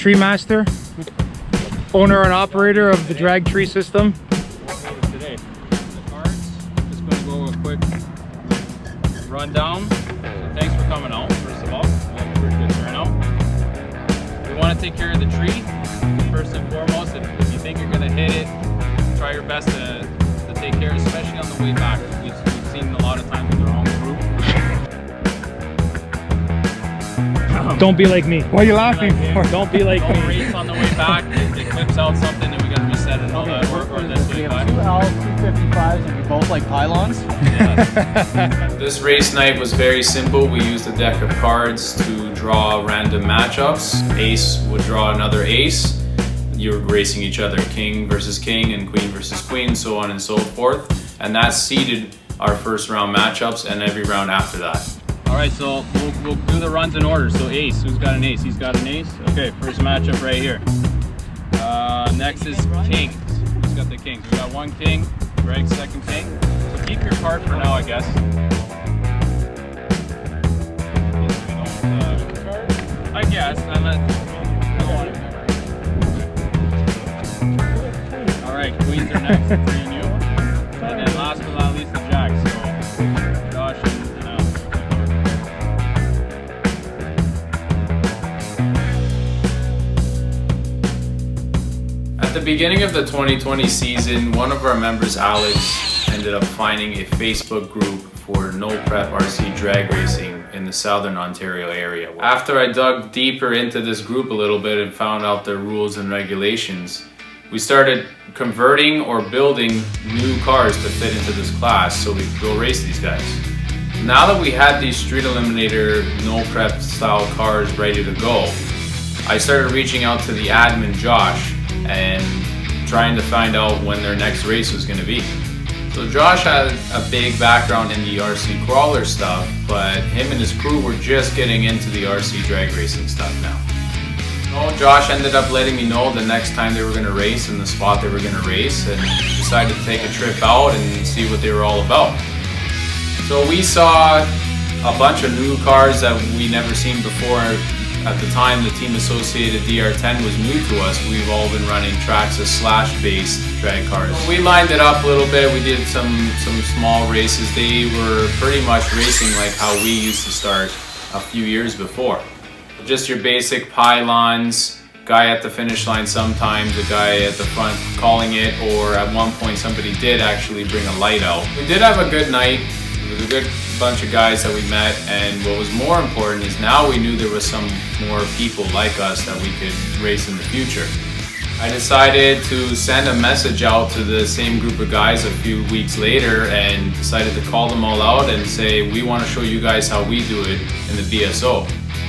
tree master, owner and operator of the drag tree system. Today, the cards, just going to go a quick rundown. So thanks for coming out, first of all. We have a pretty good turnout. We want to take care of the tree, first and foremost. If you think you're going to hit it, try your best to take care, especially on the way back. We've seen a lot of times with our own group. Don't be like me. What are you laughing for? Don't be like me. Don't race on the way back. It clips out something and we got to reset it and all that. Or this way back. We have 2 L255s and we both like pylons. Yes. This race night was very simple. We used a deck of cards to draw random matchups. Ace would draw another ace. You're racing each other, king versus king and queen versus queen, so on and so forth. And that seeded our first round matchups and every round after that. All right, so we'll do the runs in order. So ace, who's got an ace? He's got an ace. Okay, first matchup right here. Next is kings. Who's got the kings? We got one king, Greg's second king. So keep your card for now, I guess. I guess. All right, queens are next. Me and you. And then last but not least, the jacks. So Josh and Al. At the beginning of the 2020 season, one of our members, Alex, ended up finding a Facebook group for No Prep RC drag racing in the Southern Ontario area. After I dug deeper into this group a little bit and found out their rules and regulations, we started converting or building new cars to fit into this class so we could go race these guys. Now that we had these Street Eliminator no prep style cars ready to go, I started reaching out to the admin Josh and trying to find out when their next race was going to be. So Josh had a big background in the RC crawler stuff, but him and his crew were just getting into the RC drag racing stuff now. So Josh ended up letting me know the next time they were going to race and the spot they were going to race, and decided to take a trip out and see what they were all about. So we saw a bunch of new cars that we never seen before. At the time, the team associated DR10 was new to us. We've all been running Traxxas slash-based drag cars. So we lined it up a little bit. We did some small races. They were pretty much racing like how we used to start a few years before. Just your basic pylons, guy at the finish line sometimes, a guy at the front calling it, or at one point somebody did actually bring a light out. We did have a good night. It was a good bunch of guys that we met, and what was more important is now we knew there was some more people like us that we could race in the future. I decided to send a message out to the same group of guys a few weeks later and decided to call them all out and say, we want to show you guys how we do it in the BSO.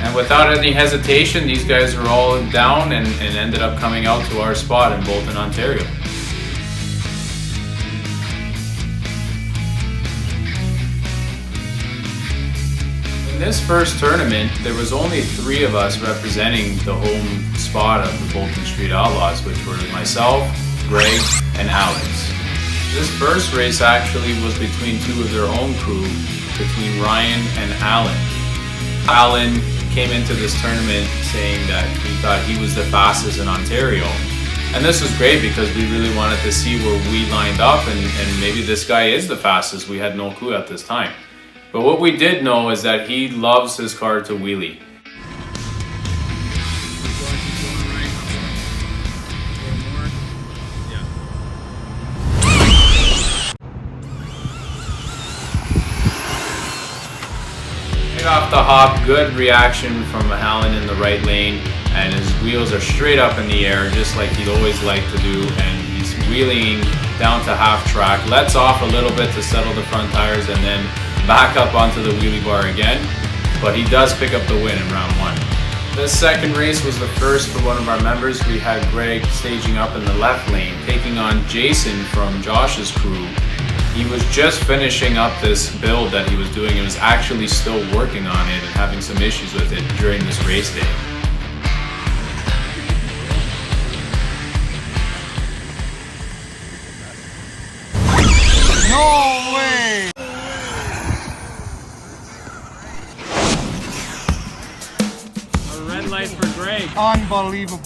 And without any hesitation, these guys were all down and ended up coming out to our spot in Bolton, Ontario. In this first tournament, there was only 3 of us representing the home spot of the Bolton Street Outlaws, which were myself, Greg, and Alex. This first race actually was between 2 of their own crew, between Ryan and Alan. Alan came into this tournament saying that he thought he was the fastest in Ontario. And this was great because we really wanted to see where we lined up, and maybe this guy is the fastest. We had no clue at this time. But what we did know is that he loves his car to wheelie. Right off the hop, good reaction from Alan in the right lane, and his wheels are straight up in the air just like he'd always liked to do, and he's wheeling down to half track, lets off a little bit to settle the front tires, and then back up onto the wheelie bar again, but he does pick up the win in round 1. This second race was the first for one of our members. We had Greg staging up in the left lane, taking on Jason from Josh's crew. He was just finishing up this build that he was doing. He was actually still working on it and having some issues with it during this race day. No way! A red light for Greg. Unbelievable.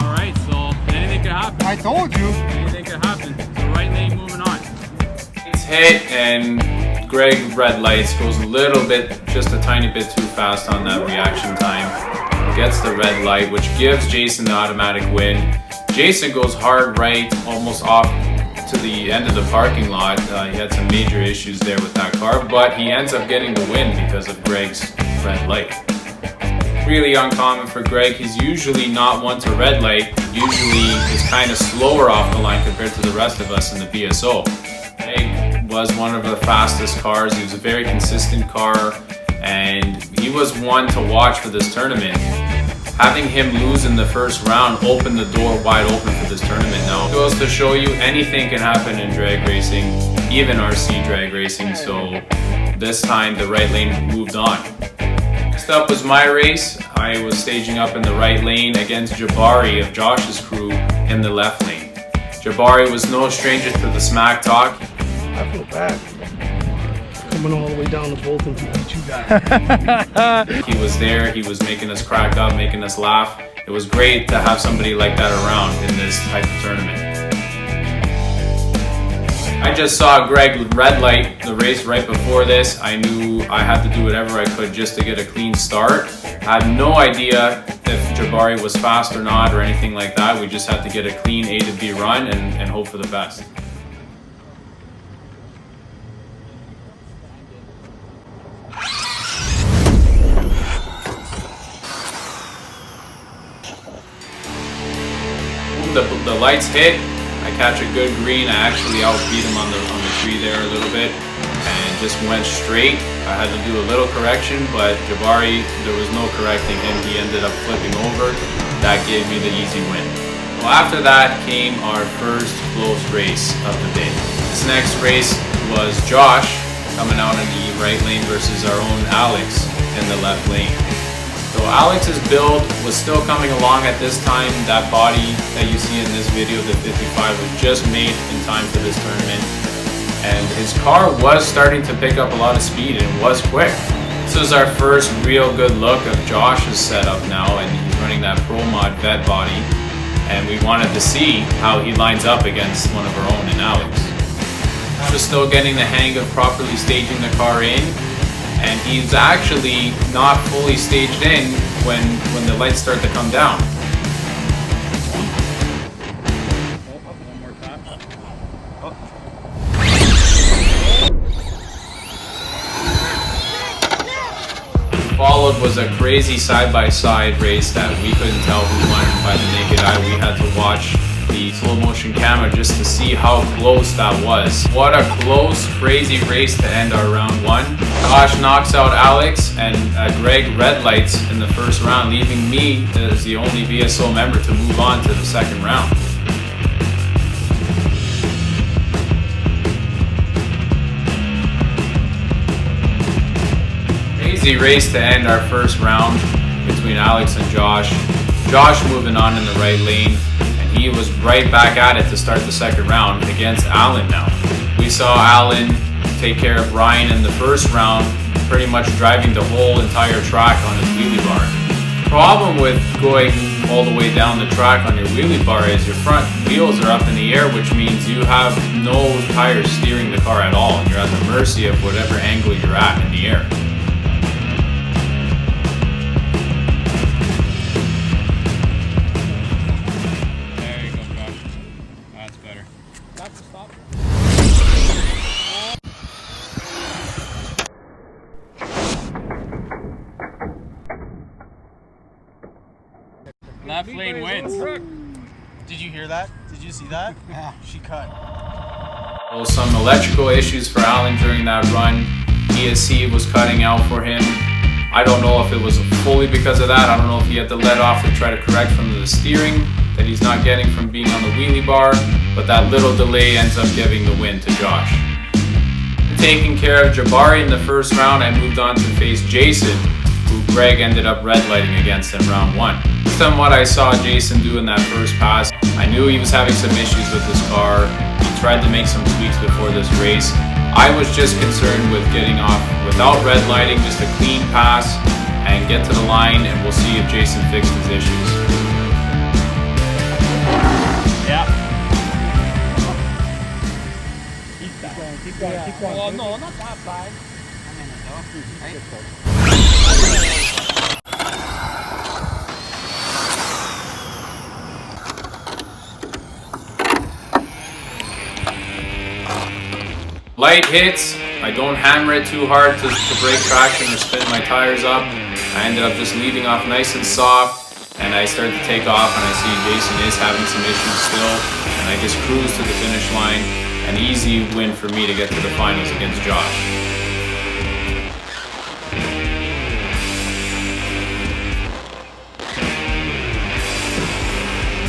All right, so anything could happen. I told you. Anything could happen. So right lane, moving on. It's hit, and Greg red lights, goes a little bit, just a tiny bit too fast on that reaction time. Gets the red light, which gives Jason the automatic win. Jason goes hard right, almost off to the end of the parking lot. He had some major issues there with that car, but he ends up getting the win because of Greg's red light. Really uncommon for Greg. He's usually not one to red light. Usually is kind of slower off the line compared to the rest of us in the BSO. Greg was one of the fastest cars. He was a very consistent car, and he was one to watch for this tournament. Having him lose in the first round opened the door wide open for this tournament now. It goes to show you anything can happen in drag racing, even RC drag racing, so this time the right lane moved on. Next up was my race. I was staging up in the right lane against Jabari of Josh's crew in the left lane. Jabari was no stranger to the smack talk. I feel bad. Coming all the way down to Bolton to beat you guys. He was there, he was making us crack up, making us laugh. It was great to have somebody like that around in this type of tournament. I just saw Greg red light the race right before this. I knew I had to do whatever I could just to get a clean start. I had no idea if Jabari was fast or not or anything like that. We just had to get a clean A to B run and hope for the best. The lights hit, I catch a good green. I actually outbeat him on the tree there a little bit and just went straight. I had to do a little correction, but Jabari, there was no correcting him. He ended up flipping over. That gave me the easy win. Well, after that came our first close race of the day. This next race was Josh coming out in the right lane versus our own Alex in the left lane. So Alex's build was still coming along at this time. That body that you see in this video, the 55, was just made in time for this tournament. And his car was starting to pick up a lot of speed and was quick. This was our first real good look of Josh's setup now, and he's running that Pro Mod vet body. And we wanted to see how he lines up against one of our own in Alex. Josh was still getting the hang of properly staging the car in. And he's actually not fully staged in when the lights start to come down. Followed was a crazy side-by-side race that we couldn't tell who won by the naked eye. We had to watch the slow motion camera just to see how close that was. What a close, crazy race to end our round one. Josh knocks out Alex and Greg red lights in the first round, leaving me as the only VSO member to move on to the second round. Crazy race to end our first round between Alex and Josh. Josh moving on in the right lane. He was right back at it to start the second round against Alan now. We saw Alan take care of Ryan in the first round, pretty much driving the whole entire track on his wheelie bar. Problem with going all the way down the track on your wheelie bar is your front wheels are up in the air, which means you have no tires steering the car at all, and you're at the mercy of whatever angle you're at in the air. Left lane wins. Did you hear that? Did you see that? Yeah, she cut. Well, some electrical issues for Alan during that run. ESC was cutting out for him. I don't know if it was fully because of that. I don't know if he had to let off to try to correct from the steering that he's not getting from being on the wheelie bar, but that little delay ends up giving the win to Josh. Taking care of Jabari in the first round, I moved on to face Jason who Greg ended up red lighting against in round 1. Based on what I saw Jason do in that first pass, I knew he was having some issues with his car. He tried to make some tweaks before this race. I was just concerned with getting off without red lighting, just a clean pass, and get to the line, and we'll see if Jason fixed his issues. Yeah. Keep going. Well, no, not that bad. Light hits, I don't hammer it too hard to break traction or spin my tires up. I ended up just leaving off nice and soft, and I started to take off, and I see Jason is having some issues still, and I just cruise to the finish line. An easy win for me to get to the finals against Josh.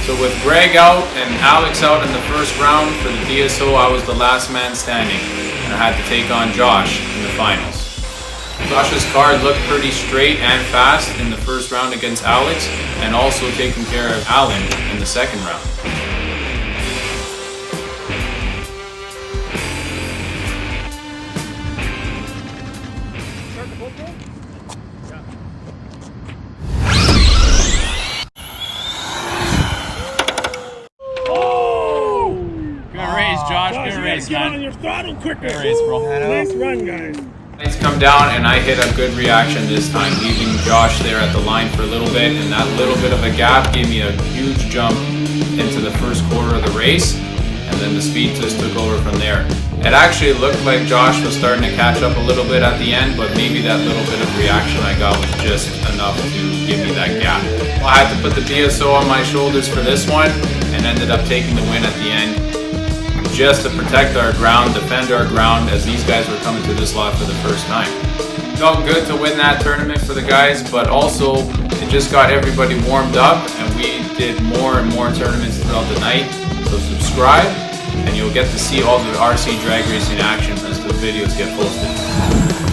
So with Greg out and Alex out in the first round for the DSO, I was the last man standing, and I had to take on Josh in the finals. Josh's car looked pretty straight and fast in the first round against Alex, and also taking care of Alan in the second round. Josh, good race, get man. on your throttle quicker. Good race, bro. Nice run, guys. Lights come down, and I hit a good reaction this time, leaving Josh there at the line for a little bit, and that little bit of a gap gave me a huge jump into the first quarter of the race, and then the speed just took over from there. It actually looked like Josh was starting to catch up a little bit at the end, but maybe that little bit of reaction I got was just enough to give me that gap. I had to put the DSO on my shoulders for this one, and ended up taking the win at the end, just to protect our ground, defend our ground, as these guys were coming to this lot for the first time. Felt good to win that tournament for the guys, but also it just got everybody warmed up, and we did more and more tournaments throughout the night. So subscribe, and you'll get to see all the RC drag racing action as the videos get posted.